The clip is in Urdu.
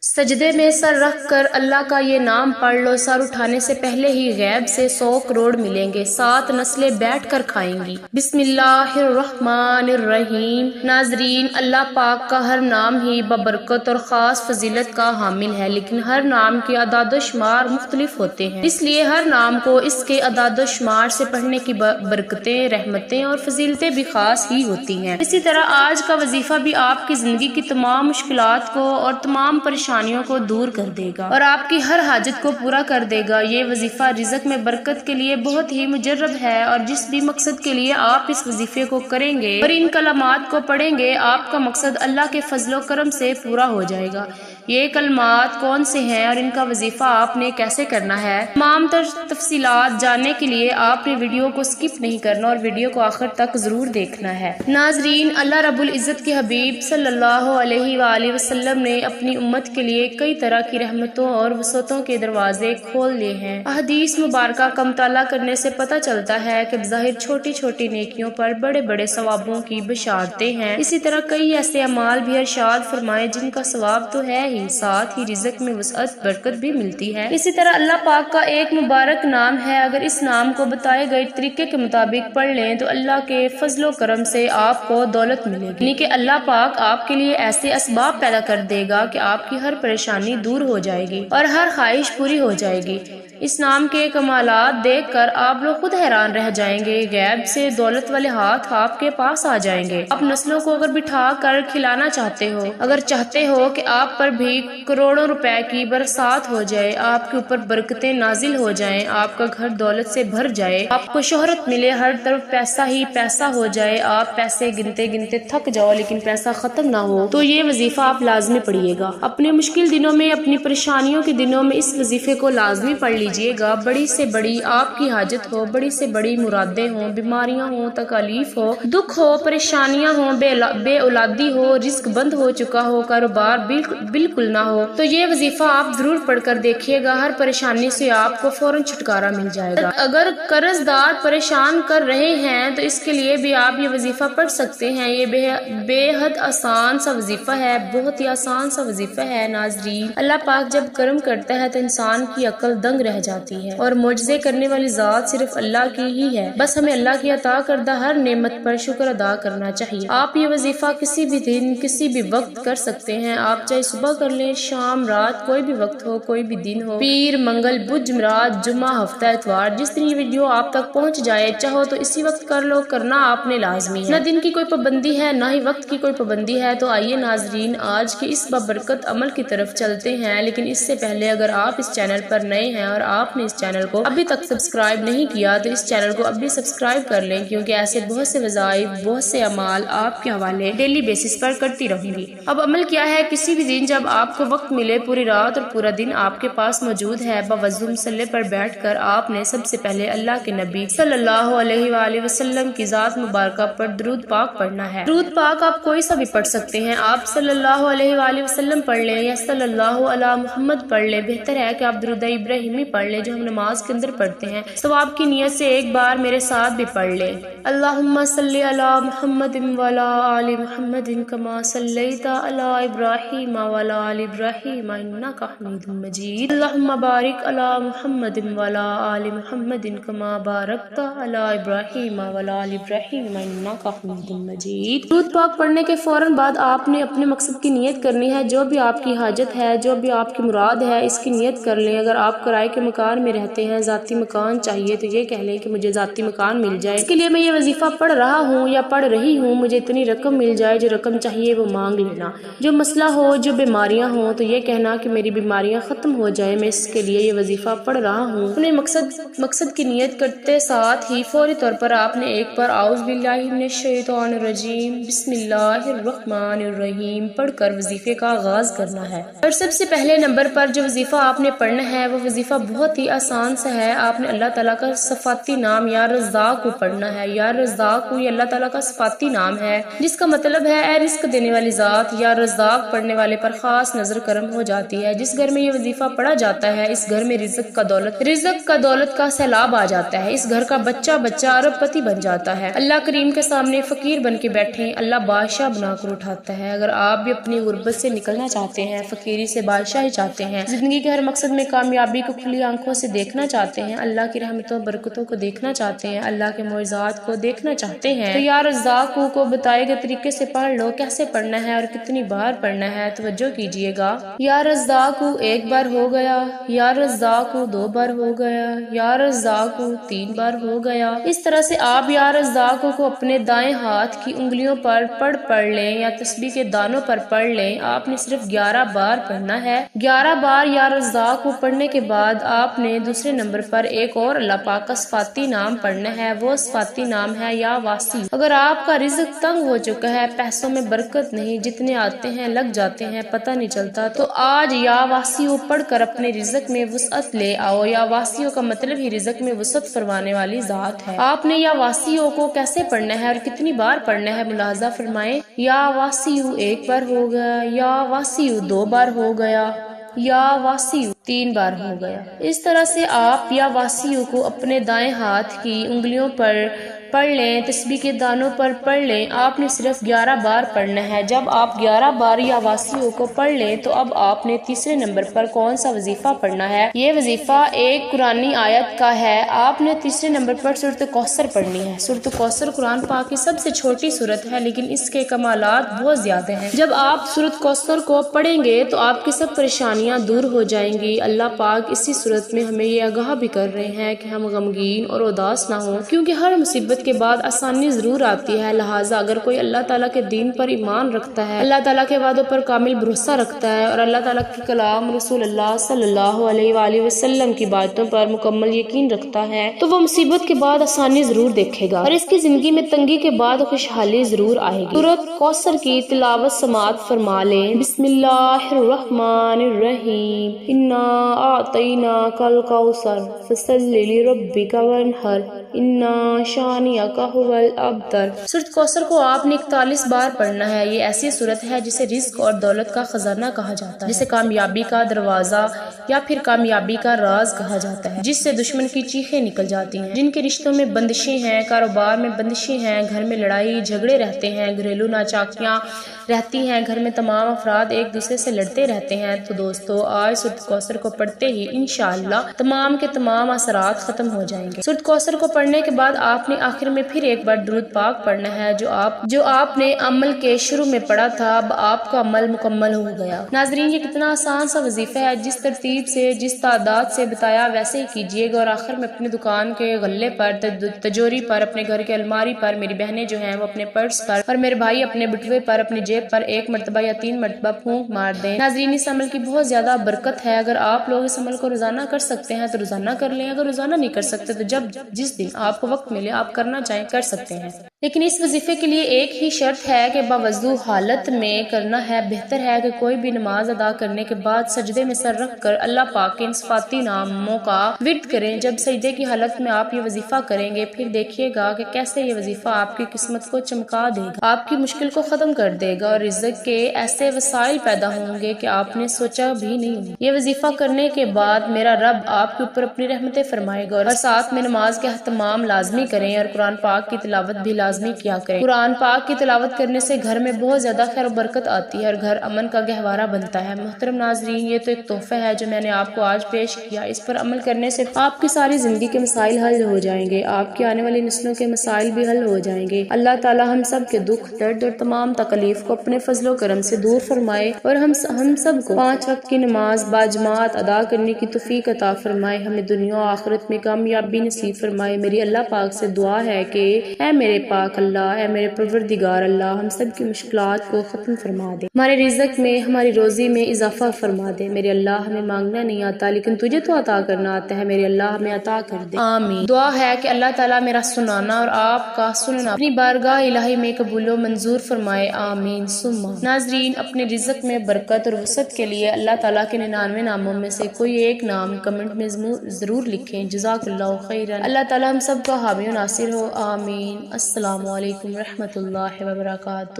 سجدے میں سر رکھ کر اللہ کا یہ نام پڑھ لو، سر اٹھانے سے پہلے ہی غیب سے 100 کروڑ ملیں گے، 7 نسلیں بیٹھ کر کھائیں گی۔ بسم اللہ الرحمن الرحیم۔ ناظرین، اللہ پاک کا ہر نام ہی ببرکت اور خاص فضیلت کا حامل ہے، لیکن ہر نام کے اعداد و شمار مختلف ہوتے ہیں، اس لیے ہر نام کو اس کے اعداد و شمار سے پڑھنے کی برکتیں، رحمتیں اور فضیلتیں بھی خاص ہی ہوتی ہیں۔ اسی طرح آج کا وظیفہ بھی آپ کی زندگی کی تمام مشکلات کو اور تمام پریشانیوں کو دور کر دے گا اور آپ کی ہر حاجت کو پورا کر دے گا۔ یہ وظیفہ رزق میں برکت کے لیے بہت ہی مجرب ہے، اور جس بھی مقصد کے لیے آپ اس وظیفے کو کریں گے اور ان کلمات کو پڑھیں گے، آپ کا مقصد اللہ کے فضل و کرم سے پورا ہو جائے گا۔ یہ کلمات کون سے ہیں اور ان کا وظیفہ آپ نے کیسے کرنا ہے، تمام تفصیلات جاننے کے لیے آپ نے ویڈیو کو سکپ نہیں کرنا اور ویڈیو کو آخر تک ضرور دیکھنا ہے۔ ناظرین، اللہ رب العزت کے حبیب صلی اللہ علیہ وآلہ وسلم نے اپنی امت کے لیے کئی طرح کی رحمتوں اور وسعتوں کے دروازے کھول دیے ہیں۔ احادیث مبارکہ کا مطالعہ کرنے سے پتہ چلتا ہے کہ بظاہر چھوٹی چھوٹی نیکیوں پر بڑے بڑے ثوابوں کی بشارتیں ہیں۔ اسی طرح کئی ایسے اعمال بھی ارشاد فرمائے جن کا ثواب تو ہے ہی، ساتھ ہی رزق میں وسعت برکت بھی ملتی ہے۔ اسی طرح اللہ پاک کا ایک مبارک نام ہے، اگر اس نام کو بتائے گئے طریقے کے مطابق پڑھ لیں تو اللہ کے فضل و کرم سے آپ کو دولت ملے گی، یعنی کہ اللہ پاک آپ کے لیے ایسے اسباب پیدا کر دے گا کہ آپ کی ہر پریشانی دور ہو جائے گی اور ہر خواہش پوری ہو جائے گی۔ اس نام کے کمالات دیکھ کر آپ لوگ خود حیران رہ جائیں گے۔ غیب سے دولت والے ہاتھ آپ کے پاس آ جائیں گے۔ آپ نسلوں کو اگر بٹھا کر کھلانا چاہتے ہو، اگر چاہتے ہو کہ آپ پر بھی کروڑوں روپے کی برسات ہو جائے، آپ کے اوپر برکتیں نازل ہو جائیں، آپ کا گھر دولت سے بھر جائے، آپ کو شہرت ملے، ہر طرف پیسہ ہی پیسہ ہو جائے، آپ پیسے گنتے گنتے تھک جاؤ لیکن پیسہ ختم نہ ہو، تو یہ وظیفہ آپ لازمی پڑھیے گا۔ اپنے مشکل دنوں میں، اپنی پریشانیوں کے دنوں میں اس وظیفے کو لازمی پڑھ لیجئے گا۔ بڑی سے بڑی آپ کی حاجت ہو، بڑی سے بڑی مرادیں ہوں، بیماریاں ہوں، تکالیف ہو، دکھ ہو، پریشانیاں ہوں، بے اولادی ہو، رزق بند ہو چکا ہو، کاروبار بالکل نہ ہو، تو یہ وظیفہ آپ ضرور پڑھ کر دیکھیے گا۔ ہر پریشانی سے آپ کو فوراً چھٹکارا مل جائے گا۔ اگر قرض دار پریشان کر رہے ہیں تو اس کے لیے بھی آپ یہ وظیفہ پڑھ سکتے ہیں۔ یہ بے حد آسان سا وظیفہ ہے، بہت ہی آسان سا وظیفہ ہے۔ ناظرین، اللہ پاک جب کرم کرتا ہے تو انسان کی عقل دنگ رہ جاتی ہے، اور معجزے کرنے والی ذات صرف اللہ کی ہی ہے۔ بس ہمیں اللہ کی عطا کردہ ہر نعمت پر شکر ادا کرنا چاہیے۔ آپ یہ وظیفہ کسی بھی دن، کسی بھی وقت کر سکتے ہیں۔ آپ چاہے صبح کر لیں، شام، رات، کوئی بھی وقت ہو، کوئی بھی دن ہو، پیر، منگل، بدھ، جمعرات، جمعہ، ہفتہ، اتوار، جس دن یہ ویڈیو آپ تک پہنچ جائے، چاہو تو اسی وقت کر لو، کرنا آپ نے لازمی ہے۔ نہ دن کی کوئی پابندی ہے، نہ ہی وقت کی کوئی پابندی ہے۔ تو آئیے ناظرین، آج کے اس بابرکت عمل کی طرف چلتے ہیں، لیکن اس سے پہلے اگر آپ اس چینل پر نئے ہیں اور آپ نے اس چینل کو ابھی تک سبسکرائب نہیں کیا تو اس چینل کو ابھی سبسکرائب کر لیں، کیونکہ ایسے بہت سے وظائف، بہت سے اعمال آپ کے حوالے ڈیلی بیسس پر کرتی رہوں گی۔ اب عمل کیا ہے؟ کسی بھی دن جب آپ کو وقت ملے، پوری رات اور پورا دن آپ کے پاس موجود ہے، باوضو مصلے پر بیٹھ کر آپ نے سب سے پہلے اللہ کے نبی صلی اللہ علیہ وآلہ وسلم کی ذات مبارکہ پر درود پاک پڑھنا ہے۔ درود پاک آپ کوئی سا بھی پڑھ سکتے ہیں، آپ صلی اللہ علیہ وآلہ وسلم پڑھ لیں یا صلی اللہ علی محمد پڑھ لیں۔ بہتر ہے کہ آپ درود ابراہیمی پڑھ لیں جو ہم نماز کے اندر پڑھتے ہیں۔ ثواب کی نیت سے ایک بار میرے ساتھ بھی پڑھ لیں۔ اللہم صلی علی محمد وعلی آل محمد کما صلیت علی ابراہیم وعلی آل ابراہیم انک حمید مجید۔ اللہم بارک علی محمد وعلی آل محمد کما بارکت علی ابراہیم وعلی آل ابراہیم انک حمید مجید۔ درود پاک پڑھنے کے فوراً بعد آپ نے اپنے مقصد کی نیت کرنی ہے۔ جو بھی آپ کی حاجت ہے، جو بھی آپ کی مراد ہے، اس کی نیت کر لیں۔ اگر آپ کرائے کے مکان میں رہتے ہیں، ذاتی مکان چاہیے، تو یہ کہہ لیں کہ مجھے ذاتی مکان مل جائے، اس کے لیے میں یہ وظیفہ پڑھ رہا ہوں یا پڑھ رہی ہوں، مجھے اتنی رقم مل جائے، جو رقم چاہیے وہ مانگ لینا۔ جو مسئلہ ہو، جو بیماریاں ہوں، تو یہ کہنا کہ میری بیماریاں ختم ہو جائے، میں اس کے لیے یہ وظیفہ پڑھ رہا ہوں۔ اپنے مقصد کی نیت کرتے ساتھ ہی فوری طور پر آپ نے ایک بار اعوذ باللہ من الشیطان الرجیم بسم اللہ الرحمن الرحیم پڑھ کر وظیفے کا آغاز کرنا ہے۔ اور سب سے پہلے نمبر پر جو وظیفہ آپ نے پڑھنا ہے وہ وظیفہ بہت ہی آسان سا ہے۔ آپ نے اللہ تعالیٰ کا صفاتی نام یا رزاق کو پڑھنا ہے۔ یا رزاق کو، یہ اللہ تعالیٰ کا صفاتی نام ہے جس کا مطلب ہے اے رزق دینے والی ذات۔ یا رزاق پڑھنے والے پر خاص پاس نظر کرم ہو جاتی ہے۔ جس گھر میں یہ وظیفہ پڑھا جاتا ہے اس گھر میں رزق کا دولت کا سیلاب آ جاتا ہے۔ اس گھر کا بچہ ارب پتی بن جاتا ہے۔ اللہ کریم کے سامنے فقیر بن کے بیٹھیں، اللہ بادشاہ بنا کر اٹھاتا ہے۔ اگر آپ بھی اپنی غربت سے نکلنا چاہتے ہیں، فقیری سے بادشاہی چاہتے ہیں، زندگی کے ہر مقصد میں کامیابی کو کھلی آنکھوں سے دیکھنا چاہتے ہیں، اللہ کی رحمتوں برکتوں کو دیکھنا چاہتے ہیں، اللہ کے معجزات کو دیکھنا چاہتے ہیں، تو یا رزاق کو بتائے گئے طریقے سے پڑھ لو۔ کیسے پڑھنا ہے اور کتنی بار پڑھنا ہے توجہ کیجیے گا۔ یا رزاق ایک بار ہو گیا، یا رزاق دو بار ہو گیا، یا رزاق 3 بار ہو گیا۔ اس طرح سے آپ یا رزاق کو اپنے دائیں ہاتھ کی انگلیوں پر پڑھ لیں یا تسبیح کے دانوں پر پڑھ لیں۔ آپ نے صرف 11 بار پڑھنا ہے۔ 11 بار یا رزاق کو پڑھنے کے بعد آپ نے دوسرے نمبر پر ایک اور اللہ پاک کا صفاتی نام پڑھنا ہے۔ وہ صفاتی نام ہے یا واسی۔ اگر آپ کا رزق تنگ ہو چکا ہے، پیسوں میں برکت نہیں، جتنے آتے ہیں لگ جاتے ہیں پتہ نہیں چلتا، تو آج یا واسیو پڑھ کر اپنے رزق میں وسعت لے آؤ۔ یا واسیو کا مطلب ہی رزق میں وسعت فرمانے والی ذات ہے۔ آپ نے یا واسیو کو کیسے پڑھنا ہے اور کتنی بار پڑھنا ہے ملاحظہ فرمائیں۔ یا واسیو ایک بار ہو گیا، یا واسیو 2 بار ہو گیا، یا واسیو 3 بار ہو گیا۔ اس طرح سے آپ یا واسیو کو اپنے دائیں ہاتھ کی انگلیوں پر پڑھ لیں، تسبیح کے دانوں پر پڑھ لیں۔ آپ نے صرف 11 بار پڑھنا ہے۔ جب آپ 11 بار یا واسیو کو پڑھ لیں تو اب آپ نے تیسرے نمبر پر کون سا وظیفہ پڑھنا ہے؟ یہ وظیفہ ایک قرآنی آیت کا ہے۔ آپ نے تیسرے نمبر پر سورۃ کوثر پڑھنی ہے۔ سورۃ کوثر قرآن پاک کی سب سے چھوٹی سورت ہے لیکن اس کے کمالات بہت زیادہ ہیں۔ جب آپ سورۃ کوثر کو پڑھیں گے تو آپ کی سب پریشانیاں دور ہو جائیں گی۔ اللہ پاک اسی سورت میں ہمیں یہ آگاہ بھی کر رہے ہیں کہ ہم غمگین اور اداس نہ ہوں، کیونکہ ہر مصیبت کے بعد آسانی ضرور آتی ہے۔ لہٰذا اگر کوئی اللہ تعالیٰ کے دین پر ایمان رکھتا ہے، اللہ تعالیٰ کے وعدوں پر کامل بھروسہ رکھتا ہے اور اللہ تعالیٰ کے کلام رسول اللہ صلی اللہ علیہ وآلہ وسلم کی باتوں پر مکمل یقین رکھتا ہے، تو وہ مصیبت کے بعد آسانی ضرور دیکھے گا اور اس کی زندگی میں تنگی کے بعد خوشحالی ضرور آئے گی۔ سورۃ کوثر کی تلاوت سماعت فرما لیں۔ بسم اللہ الرحمن الرحیم، انا اعطیناک الکوثر فصل لربک وانحر انا شانئک هو الابتر۔ سورۃ کوثر کو آپ نے 41 بار پڑھنا ہے۔ یہ ایسی سورت ہے جسے رزق اور دولت کا خزانہ کہا جاتا ہے، جسے کامیابی کا دروازہ یا پھر کامیابی کا راز کہا جاتا ہے، جس سے دشمن کی چیخیں نکل جاتی ہیں، جن کے رشتوں میں بندشیں ہیں، کاروبار میں بندشیں ہیں، گھر میں لڑائی جھگڑے رہتے ہیں، گھریلو ناچاکیاں رہتی ہیں، گھر میں تمام افراد ایک دوسرے سے لڑتے رہتے ہیں، تو دوستو آج سورۃ کوثر کو پڑھتے ہی انشاءاللہ تمام کے تمام اثرات ختم ہو جائیں گے۔ سورۃ کوثر کو پڑھنے کے بعد آپ نے آخر میں پھر ایک بار درود پاک پڑھنا ہے جو آپ نے عمل کے شروع میں پڑھا تھا۔ اب آپ کا عمل مکمل ہو گیا۔ ناظرین یہ کتنا آسان سا وظیفہ ہے، جس ترتیب سے جس تعداد سے بتایا ویسے ہی کیجیے گا اور آخر میں اپنی دکان کے غلے پر، تجوری پر، اپنے گھر کے الماری پر، میری بہنیں جو ہیں وہ اپنے پرس پر اور میرے بھائی اپنے بٹوے پر، اپنی جیب پر 1 مرتبہ یا 3 مرتبہ پھونک مار دیں۔ ناظرین اس عمل کی بہت زیادہ برکت ہے۔ اگر آپ لوگ اس عمل کو روزانہ کر سکتے ہیں تو روزانہ کر لیں، اگر روزانہ نہیں کر سکتے تو جس دن آپ کو وقت ملے آپ کرنا چاہیں کر سکتے ہیں، لیکن اس وظیفے کے لیے ایک ہی شرط ہے کہ باوضو حالت میں کرنا ہے۔ بہتر ہے کہ کوئی بھی نماز ادا کرنے کے بعد سجدے میں سر رکھ کر اللہ پاک کے ان صفاتی ناموں کا ورد کریں۔ جب سجدے کی حالت میں آپ یہ وظیفہ کریں گے پھر دیکھیے گا کہ کیسے یہ وظیفہ آپ کی قسمت کو چمکا دے گا، آپ کی مشکل کو ختم کر دے گا اور رزق کے ایسے وسائل پیدا ہوں گے کہ آپ نے سوچا بھی نہیں۔ یہ وظیفہ کرنے کے بعد میرا رب آپ کے اوپر اپنی رحمتیں فرمائے گا اور ساتھ میں نماز کے اہتمام لازمی کریں اور قرآن پاک کی تلاوت بھی لازمی کیا کریں۔ قرآن پاک کی تلاوت کرنے سے گھر میں بہت زیادہ خیر و برکت آتی ہے اور گھر امن کا گہوارہ بنتا ہے۔ محترم ناظرین یہ تو ایک تحفہ ہے جو میں نے آپ کو آج پیش کیا، اس پر عمل کرنے سے آپ کی ساری زندگی کے مسائل حل ہو جائیں گے، آپ کی آنے والی نسلوں کے مسائل بھی حل ہو جائیں گے۔ اللہ تعالی ہم سب کے دکھ درد اور تمام تکلیف کو اپنے فضل و کرم سے دور فرمائے اور ہم سب کو 5 وقت کی نماز باجماعت ادا کرنے کی توفیق عطا فرمائے، ہمیں دنیا و آخرت میں کامیابی نصیب فرمائے۔ میری اللہ پاک سے دعا ہے کہ اے میرے پاک اللہ، اے میرے پروردگار اللہ، ہم سب کی مشکلات کو ختم فرما دے، ہمارے رزق میں ہماری روزی میں اضافہ فرما دے۔ میرے اللہ ہمیں مانگنا نہیں آتا لیکن تجھے تو عطا کرنا آتا ہے، میرے اللہ ہمیں عطا کر دے، آمین۔ دعا ہے کہ اللہ تعالیٰ میرا سنانا اور آپ کا سننا اپنی بارگاہ الہی میں قبول و منظور فرمائے، آمین ثم۔ ناظرین اپنے رزق میں برکت اور وسعت کے لیے اللہ تعالیٰ کے 99 ناموں میں سے کوئی ایک نام کمنٹ میں ضرور لکھیں۔ جزاک اللہ خیرا۔ اللہ تعالیٰ ہم سب کا حامی و ناصر ہو، آمین۔ السلام علیکم ورحمۃ اللہ وبرکاتہ۔